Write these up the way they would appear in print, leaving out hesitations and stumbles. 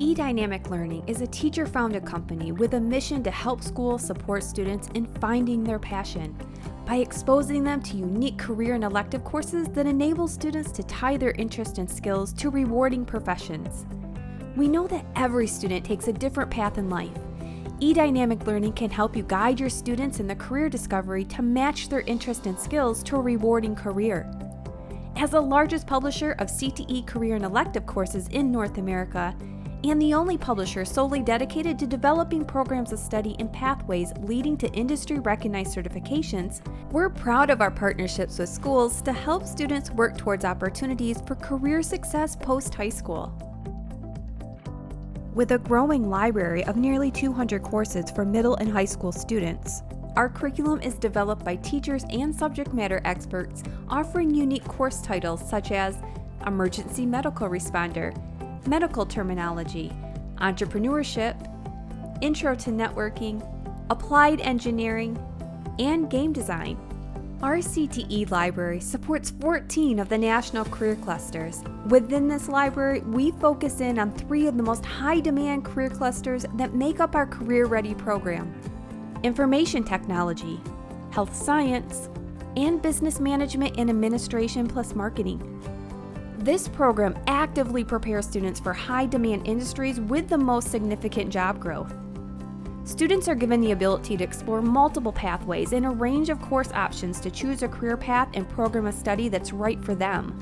eDynamic Learning is a teacher-founded company with a mission to help schools support students in finding their passion by exposing them to unique career and elective courses that enable students to tie their interest and skills to rewarding professions. We know that every student takes a different path in life. eDynamic Learning can help you guide your students in the career discovery to match their interest and skills to a rewarding career. As the largest publisher of CTE career and elective courses in North America, and the only publisher solely dedicated to developing programs of study and pathways leading to industry-recognized certifications, we're proud of our partnerships with schools to help students work towards opportunities for career success post-high school. With a growing library of nearly 200 courses for middle and high school students, our curriculum is developed by teachers and subject matter experts offering unique course titles such as Emergency Medical Responder, Medical Terminology, Entrepreneurship, Intro to Networking, Applied Engineering, and Game Design. Our CTE library supports 14 of the national career clusters. Within this library, we focus in on 3 of the most high-demand career clusters that make up our Career Ready program: Information Technology, Health Science, and Business Management and Administration plus Marketing. This program actively prepares students for high-demand industries with the most significant job growth. Students are given the ability to explore multiple pathways and a range of course options to choose a career path and program of study that's right for them.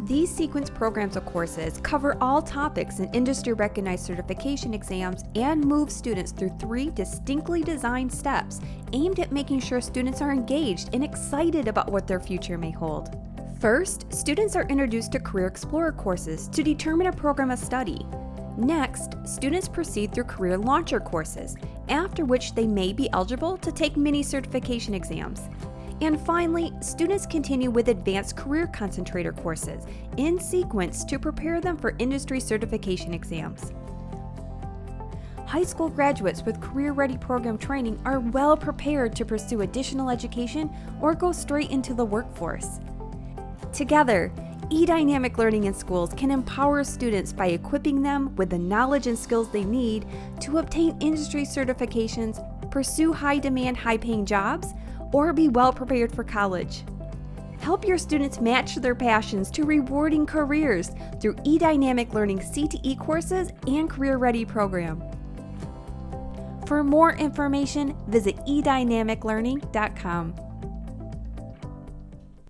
These sequence programs of courses cover all topics in industry-recognized certification exams and move students through 3 distinctly designed steps aimed at making sure students are engaged and excited about what their future may hold. First, students are introduced to Career Explorer courses to determine a program of study. Next, students proceed through Career Launcher courses, after which they may be eligible to take mini certification exams. And finally, students continue with Advanced Career Concentrator courses in sequence to prepare them for industry certification exams. High school graduates with Career Ready program training are well prepared to pursue additional education or go straight into the workforce. Together, eDynamic Learning in schools can empower students by equipping them with the knowledge and skills they need to obtain industry certifications, pursue high-demand, high-paying jobs, or be well prepared for college. Help your students match their passions to rewarding careers through eDynamic Learning CTE courses and Career Ready program. For more information, visit eDynamiclearning.com.